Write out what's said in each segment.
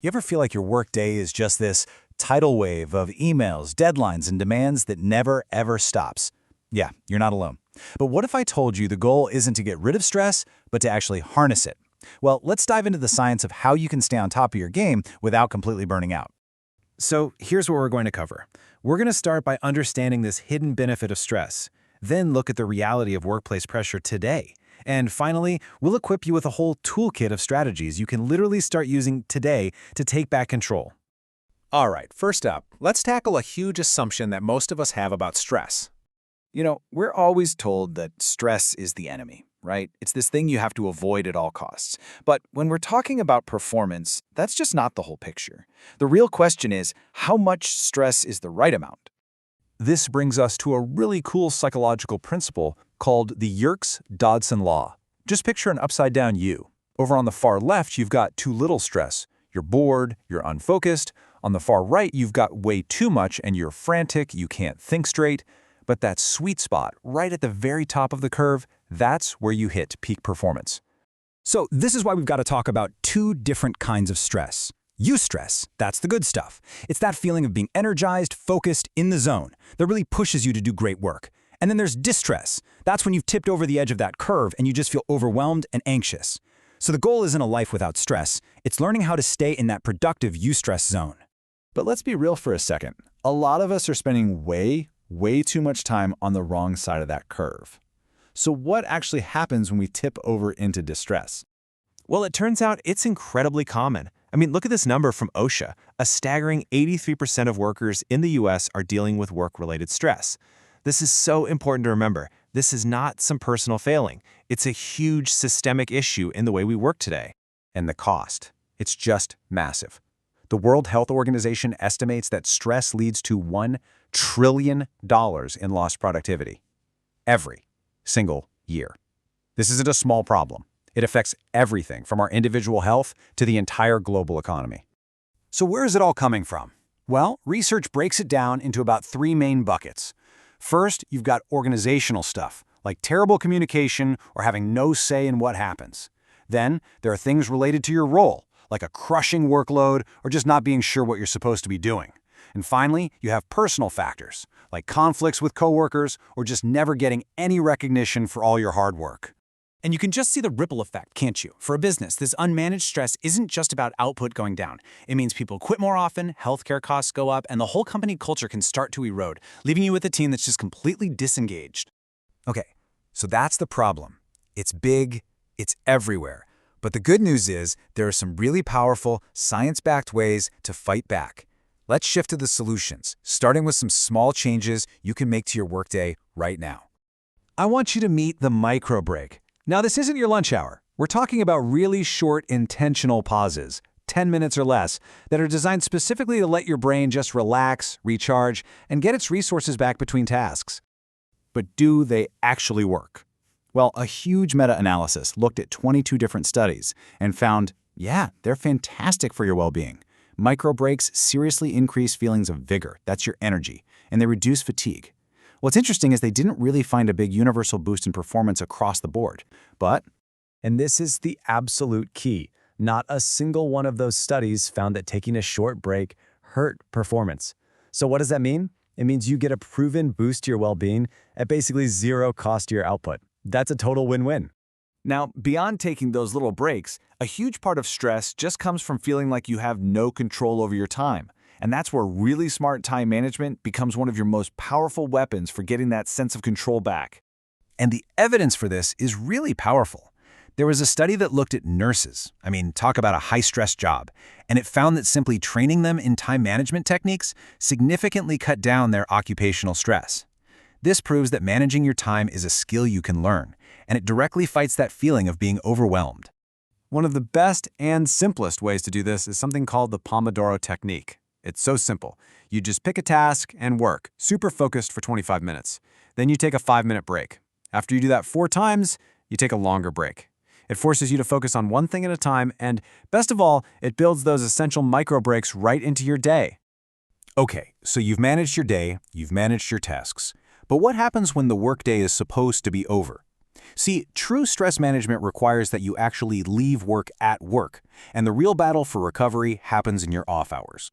You ever feel like your workday is just this tidal wave of emails, deadlines, and demands that never, ever stops? Yeah, you're not alone. But what if I told you the goal isn't to get rid of stress, but to actually harness it? Well, let's dive into the science of how you can stay on top of your game without completely burning out. So here's what we're going to cover. We're going to start by understanding this hidden benefit of stress, then look at the reality of workplace pressure today. And finally, we'll equip you with a whole toolkit of strategies you can literally start using today to take back control. All right, first up, let's tackle a huge assumption that most of us have about stress. We're always told that stress is the enemy, right? It's this thing you have to avoid at all costs. But when we're talking about performance, that's just not the whole picture. The real question is, how much stress is the right amount? This brings us to a really cool psychological principle called the Yerkes-Dodson law. Just picture an upside-down U. Over on the far left, you've got too little stress. You're bored, you're unfocused. On the far right, you've got way too much and you're frantic, you can't think straight. But that sweet spot, right at the very top of the curve, that's where you hit peak performance. So this is why we've got to talk about two different kinds of stress. Eustress, that's the good stuff. It's that feeling of being energized, focused, in the zone, that really pushes you to do great work. And then there's distress. That's when you've tipped over the edge of that curve and you just feel overwhelmed and anxious. So the goal isn't a life without stress. It's learning how to stay in that productive eustress zone. But let's be real for a second. A lot of us are spending way too much time on the wrong side of that curve. So what actually happens when we tip over into distress? Well, it turns out it's incredibly common. Look at this number from OSHA. A staggering 83% of workers in the U.S. are dealing with work-related stress. This is so important to remember. This is not some personal failing. It's a huge systemic issue in the way we work today. And the cost, it's just massive. The World Health Organization estimates that stress leads to $1 trillion in lost productivity every single year. This isn't a small problem. It affects everything from our individual health to the entire global economy. So where is it all coming from? Well, research breaks it down into about three main buckets. First, you've got organizational stuff, like terrible communication or having no say in what happens. Then, there are things related to your role, like a crushing workload or just not being sure what you're supposed to be doing. And finally, you have personal factors, like conflicts with coworkers or just never getting any recognition for all your hard work. And you can just see the ripple effect, can't you? For a business, this unmanaged stress isn't just about output going down. It means people quit more often, healthcare costs go up, and the whole company culture can start to erode, leaving you with a team that's just completely disengaged. Okay, so that's the problem. It's big, it's everywhere. But the good news is there are some really powerful, science-backed ways to fight back. Let's shift to the solutions, starting with some small changes you can make to your workday right now. I want you to meet the micro break. Now, this isn't your lunch hour. We're talking about really short, intentional pauses, 10 minutes or less, that are designed specifically to let your brain just relax, recharge, and get its resources back between tasks. But do they actually work? Well, a huge meta-analysis looked at 22 different studies and found, yeah, they're fantastic for your well-being. Micro breaks seriously increase feelings of vigor, that's your energy, and they reduce fatigue. What's interesting is they didn't really find a big universal boost in performance across the board, but... And this is the absolute key. Not a single one of those studies found that taking a short break hurt performance. So what does that mean? It means you get a proven boost to your well-being at basically zero cost to your output. That's a total win-win. Now, beyond taking those little breaks, a huge part of stress just comes from feeling like you have no control over your time. And that's where really smart time management becomes one of your most powerful weapons for getting that sense of control back. And the evidence for this is really powerful. There was a study that looked at nurses. Talk about a high-stress job. And it found that simply training them in time management techniques significantly cut down their occupational stress. This proves that managing your time is a skill you can learn, and it directly fights that feeling of being overwhelmed. One of the best and simplest ways to do this is something called the Pomodoro technique. It's so simple. You just pick a task and work, super focused for 25 minutes. Then you take a 5-minute break. After you do that 4 times, you take a longer break. It forces you to focus on one thing at a time, and best of all, it builds those essential micro breaks right into your day. Okay, so you've managed your day, you've managed your tasks. But what happens when the workday is supposed to be over? See, true stress management requires that you actually leave work at work, and the real battle for recovery happens in your off hours.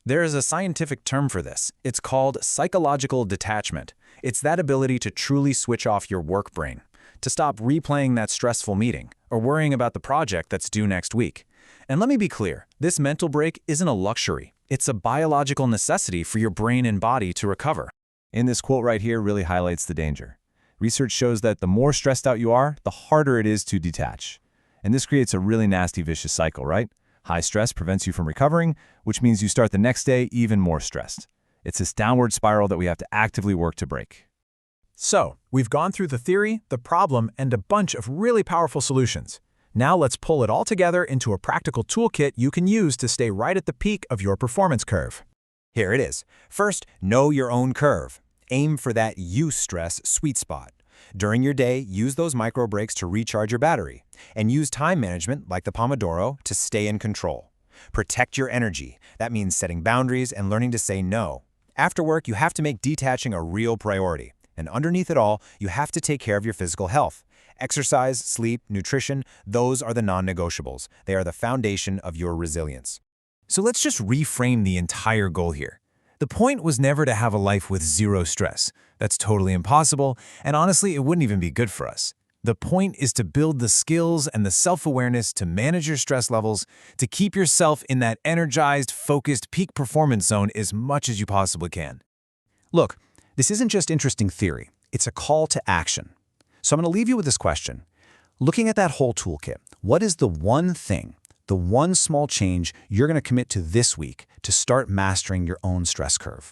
There is a scientific term for this. It's called psychological detachment. It's that ability to truly switch off your work brain, to stop replaying that stressful meeting or worrying about the project that's due next week. And let me be clear, this mental break isn't a luxury. It's a biological necessity for your brain and body to recover. And this quote right here really highlights the danger. Research shows that the more stressed out you are, the harder it is to detach. And this creates a really nasty vicious cycle, right? High stress prevents you from recovering, which means you start the next day even more stressed. It's this downward spiral that we have to actively work to break. So, we've gone through the theory, the problem, and a bunch of really powerful solutions. Now let's pull it all together into a practical toolkit you can use to stay right at the peak of your performance curve. Here it is. First, know your own curve. Aim for that eustress sweet spot. During your day, use those micro breaks to recharge your battery. And use time management, like the Pomodoro, to stay in control. Protect your energy. That means setting boundaries and learning to say no. After work, you have to make detaching a real priority. And underneath it all, you have to take care of your physical health. Exercise, sleep, nutrition, those are the non-negotiables. They are the foundation of your resilience. So let's just reframe the entire goal here. The point was never to have a life with zero stress. That's totally impossible, and honestly, it wouldn't even be good for us. The point is to build the skills and the self-awareness to manage your stress levels, to keep yourself in that energized, focused peak performance zone as much as you possibly can. Look, this isn't just interesting theory. It's a call to action. So I'm going to leave you with this question. Looking at that whole toolkit, what is the one thing, the one small change you're going to commit to this week to start mastering your own stress curve?